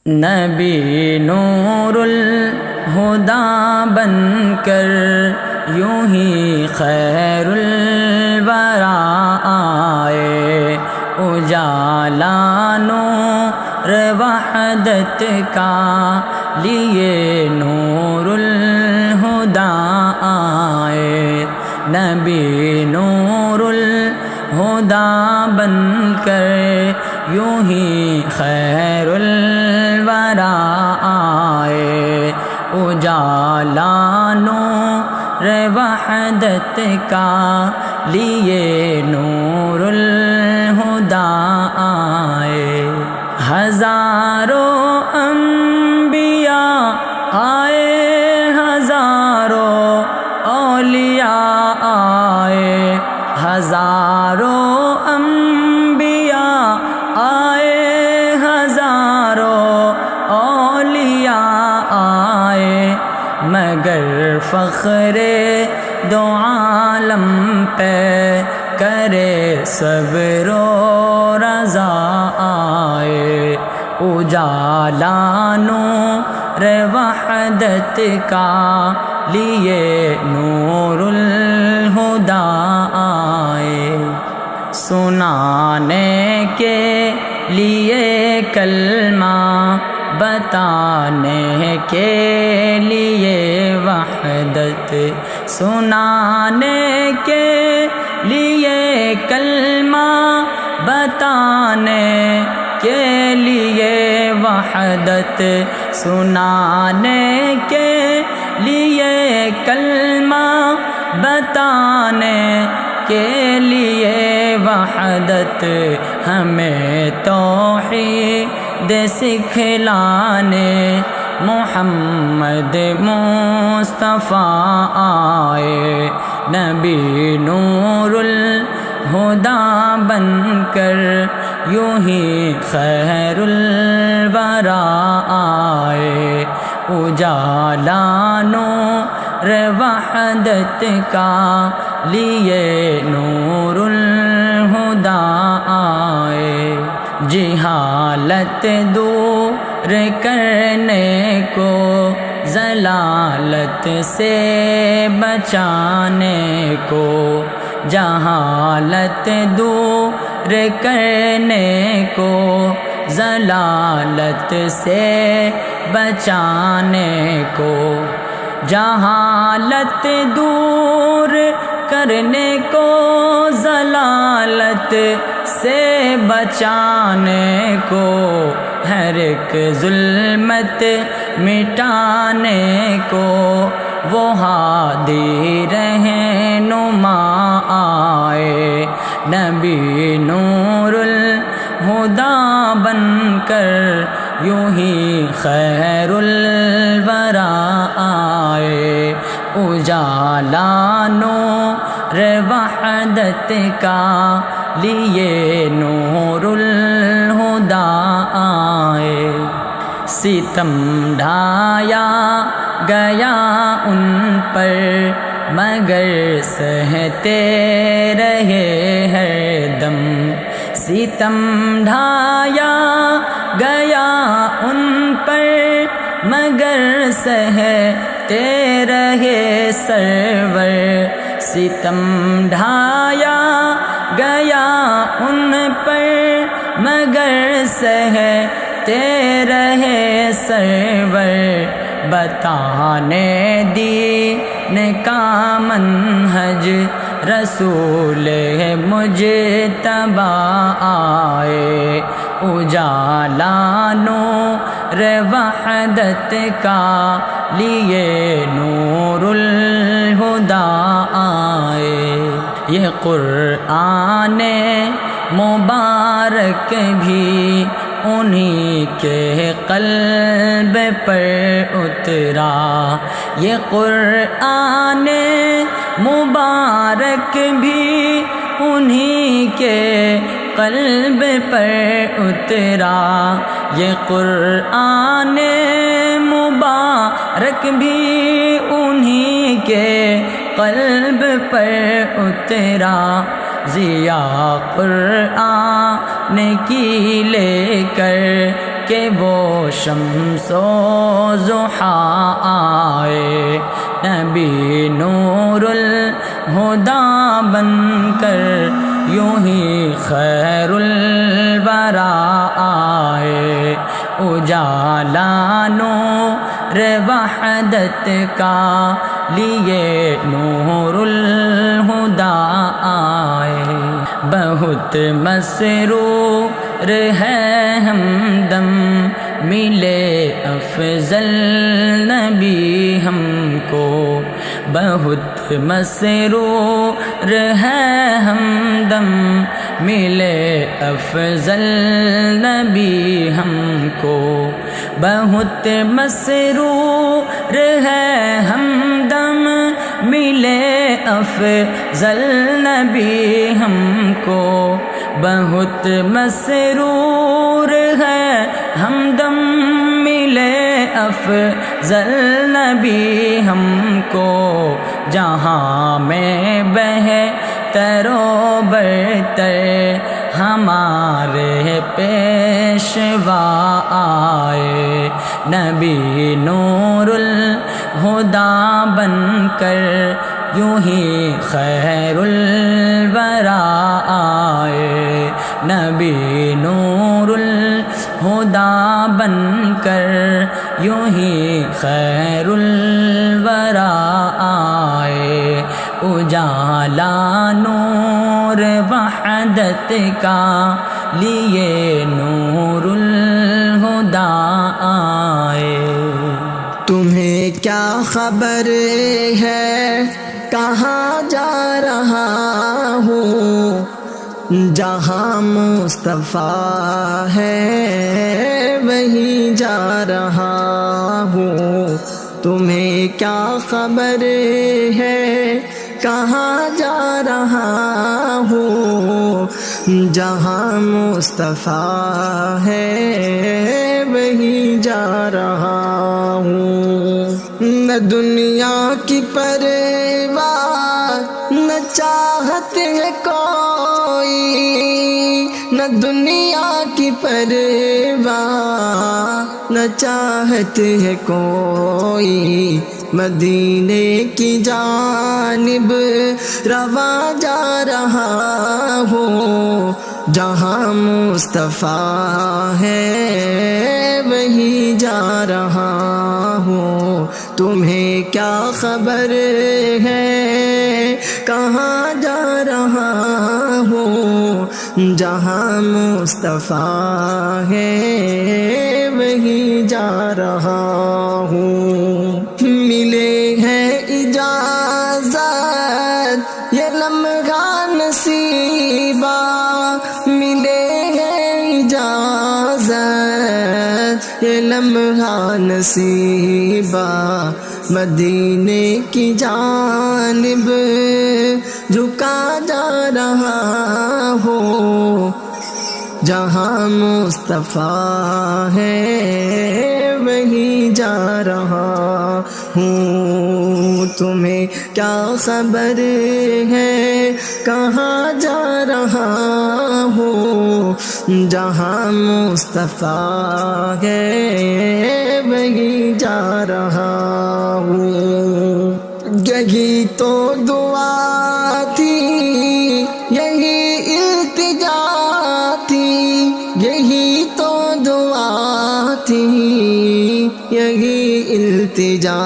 نبی نور الہدی بن کر یوں ہی خیر الورا آئے، اجالا نور وحدت کا لیے نور الہدی آئے۔ نبی نور الہدی بن کر یوں ہی خیر الورا آئے، اجالا نور وحدت کا لیے نور الہدی آئے۔ ہزاروں انبیاء آئے، ہزاروں اولیاء آئے، ہزاروں انبیاء آئے، ہزاروں اولیاء آئے، مگر فخر دو عالم پہ کرے صبر و رضا آئے، اجالا نور وحدت کا لیے نور الہدی آئے۔ سنانے کے لیے کلمہ، بتانے کے لیے وحدت، سنانے کے لیے کلمہ، بتانے کے لیے وحدت، سنانے کے لیے کلمہ، بتانے کے لیے وحدت، ہمیں توحید سکھلانے محمد مصطفیٰ آئے۔ نبی نور الہدی بن کر یوں ہی خیر الورا آئے، اجالا نور وحدت کا لیے نور الہدی آئے۔ جہالت دور کرنے کو، ضلالت سے بچانے کو، جہالت دور کرنے کو، ضلالت سے بچانے کو، جہالت دور کرنے کو، ضلالت سے بچانے کو، ہر ایک ظلمت مٹانے کو، وہ ہادی رہنما آئے۔ نبی نور الہدی بن کر یوں ہی خیر الورا آئے، اجالا نور وحدت کا لیے نور الہدی آئے۔ ستم ڈھایا گیا ان پر مگر سہتے رہے ہر دم، ستم ڈھایا گیا ان پر مگر سہتے رہے سرور، ستم ڈھایا گیا ان پر مگر سہتے رہے سرور، بتانے دین کا منہج رسول مجتبی آئے، اجالا نور وحدت کا لیے نور الہدی آئے۔ یہ قرآن مبارک بھی انہی کے قلب پر اترا، یہ قرآن مبارک بھی انہی کے قلب پر اترا، یہ قرآن مبارک بھی انہی کے قلب پر اترا، ضیا قرآن کی لے کر کہ وہ شمس و ضحیٰ آئے، نبی نور الہدیٰ بن کر یوں ہی خیر الورا آئے، اجالا نور وحدت کا لیے نور الہدیٰ آئے، بہت مسرور ہے ہمدم ملے افضل نبی ہم کو، بہت مسرور ہے ہمدم ملے افضل نبی ہم کو، بہت مسرور ہے ہمدم ملے افضل نبی ہم کو، بہت مسرور ہے ہمدم ملے افضل نبی ہم کو، جہاں میں بہتر و برتر ہمارے پیشوا آئے، نبی نور الہدیٰ بن کر یوں ہی خیر الورا آئے، نبی نور الہدیٰ بن کر یوں ہی خیر الورا آئے، اجالا نور وحدت کا لیے نور الہدیٰ آئے۔ تمہیں کیا خبر ہے کہاں جا رہا ہوں، جہاں مصطفیٰ ہے وہیں جا رہا ہوں، تمہیں کیا خبر ہے کہاں جا رہا ہوں، جہاں مصطفیٰ ہے وہیں جا رہا ہوں، نہ دنیا کی پرواہ نہ چاہت ہے کوئی، نہ دنیا کی پرواہ نہ چاہت ہے کوئی، مدینے کی جانب رواں جا رہا ہوں، جہاں مصطفیٰ ہے وہیں جا رہا ہوں، تمہیں کیا خبر ہے کہاں جا رہا ہوں، جہاں مصطفیٰ ہے وہیں جا رہا ہوں، ملے ہیں اجازت یہ لمحہ نصیبہ، ملے ہیں اجازت یہ لمحہ نصیبہ، مدینے کی جانب جھکا جا رہا ہوں، جہاں مصطفیٰ ہے وہیں جا رہا ہوں، تمہیں کیا خبر ہے کہاں جا رہا ہوں، جہاں مصطفیٰ ہے وہیں جا رہا ہوں، یہی تو دعا تھی یہی التجا تھی، یہی تو دعا تھی یہی التجا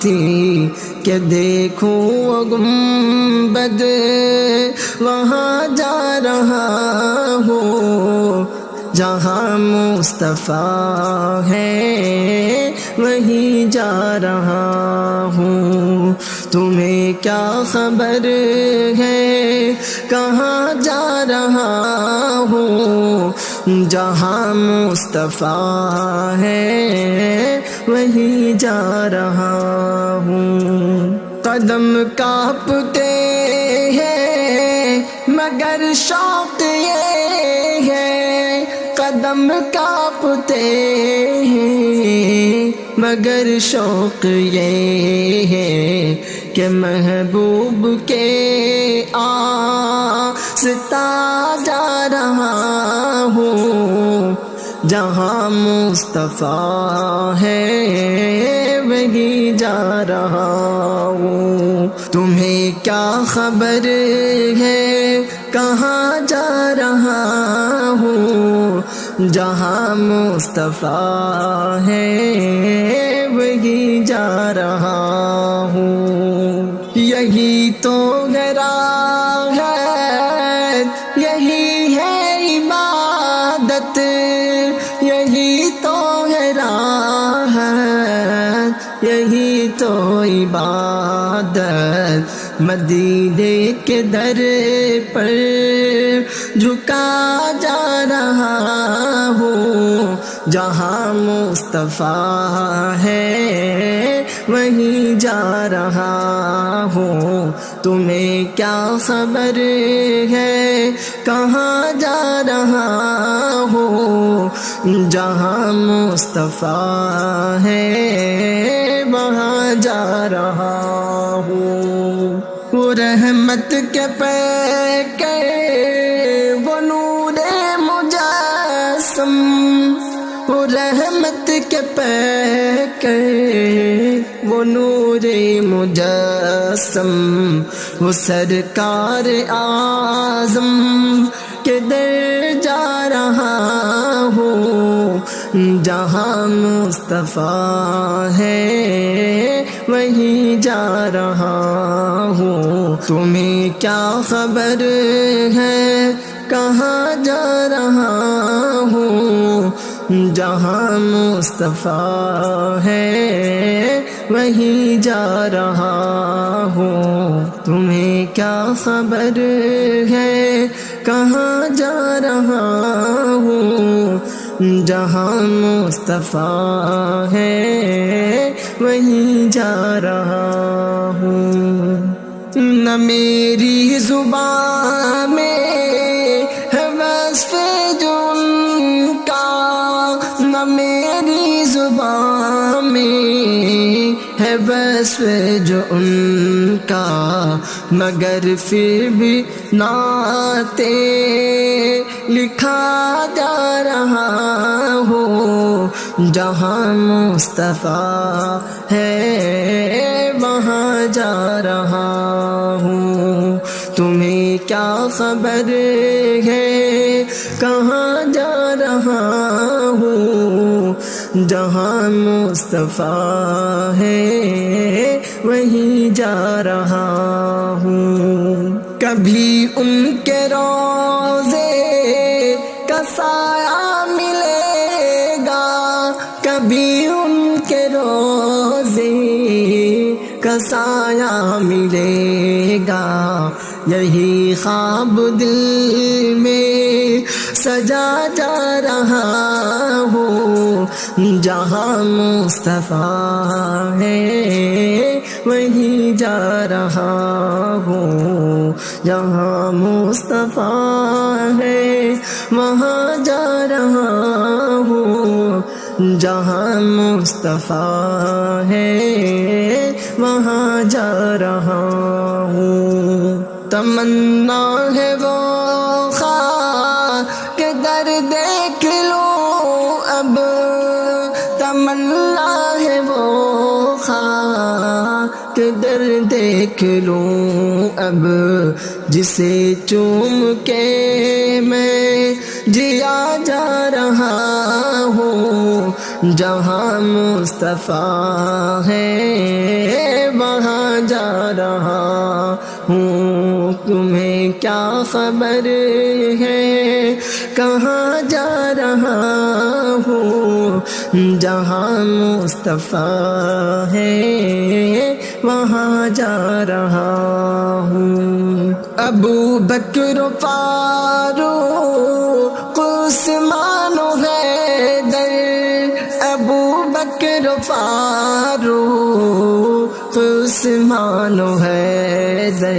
تھی، کہ دیکھوں وہ گنبد وہاں جا رہا ہوں، جہاں مصطفیٰ ہے وہیں جا رہا ہوں، تمہیں کیا خبر ہے کہاں جا رہا ہوں، جہاں مصطفیٰ ہے وہیں جا رہا ہوں، قدم کانپتے ہیں مگر شوق یہ ہے، قدم کانپتے ہیں مگر شوق یہ ہے، کہ محبوب کے آستا جا رہا ہوں، جہاں مصطفیٰ ہے وہی جا رہا ہوں۔ تمہیں کیا خبر ہے کہاں جا رہا ہوں، جہاں مصطفیٰ ہے وہی جا رہا ہوں۔ یہی تو راہ ہے، یہی ہے عبادت، یہی تو راہ ہے، یہی تو عبادت۔ مدینے کے در پر جھکا جا رہا ہوں، جہاں مصطفیٰ ہے وہیں جا رہا ہوں۔ تمہیں کیا خبر ہے کہاں جا رہا ہوں، جہاں مصطفیٰ ہے وہاں جا رہا ہوں۔ وہ رحمت کے پیکے وہ نور مجسم، وہ رحمت کے پیکے وہ نور مجسم، وہ سرکار اعظم کے در جا رہا ہوں، جہاں مصطفیٰ ہے وہیں جا رہا ہوں۔ تمہیں کیا خبر ہے کہاں جا رہا ہوں، جہاں مصطفیٰ ہے وہیں جا رہا ہوں۔ تمہیں کیا خبر ہے کہاں جا رہا ہوں، جہاں مصطفیٰ ہے وہیں جا رہا ہوں۔ نہ میری زبان میں ہے وصف جو ان کا، نہ میری زبان میں ہے وصف جو ان کا، مگر پھر بھی نعتیں لکھا جا رہا ہوں، جہاں مصطفیٰ ہے وہاں جا رہا ہوں۔ تمہیں کیا خبر ہے کہاں جا رہا ہوں، جہاں مصطفیٰ ہے وہیں جا رہا ہوں۔ کبھی ان کے روضے کا سایہ ملے گا، کبھی ان کے روضے کا سایہ ملے گا، یہی خواب دل میں سجا جا رہا ہوں، جہاں مصطفیٰ ہے وہیں جا رہا ہوں، جہاں مصطفیٰ ہے وہاں جا رہا ہوں، جہاں مصطفیٰ ہے وہاں جا رہا ہوں۔ تمنا ہے وہ خواہ کہ در دیکھ لوں اب، تمنا ہے وہ خواہ کہ در دیکھ لوں اب، جسے چوم کے میں جیا جا رہا ہوں، جہاں مصطفیٰ ہے وہاں جا رہا ہوں۔ تمہیں کیا خبر ہے کہاں جا رہا ہوں، جہاں مصطفیٰ ہے وہاں جا رہا ہوں۔ ابو بکر فاروق عثمان و حیدر، ابو بکر فاروق عثمان و حیدر،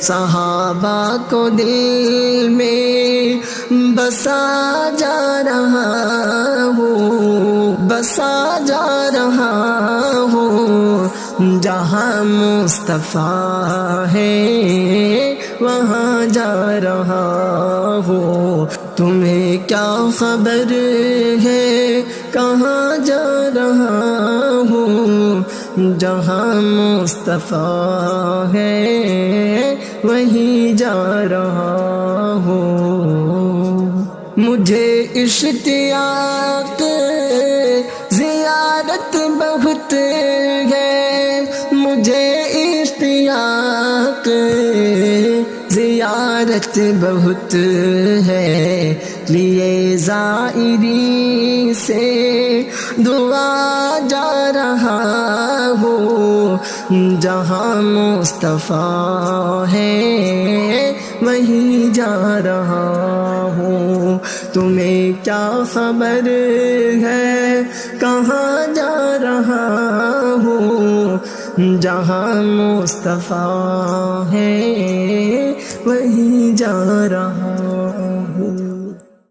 صحابہ کو دل میں بسا جا رہا ہوں، بسا جا رہا ہوں، جہاں مصطفیٰ ہے وہاں جا رہا ہوں۔ تمہیں کیا خبر ہے کہاں جا رہا ہوں، جہاں مصطفیٰ ہے وہیں جا رہا ہوں۔ مجھے اشتیاق زیارت بہت ہے، مجھے اشتیاق زیارت بہت ہے، لیے زائری سے دعا جا رہا ہوں، جہاں مصطفیٰ ہے وہیں جا رہا ہوں۔ تمہیں کیا خبر ہے کہاں جا رہا ہوں، جہاں مصطفیٰ ہے وہیں جا رہا ہوں۔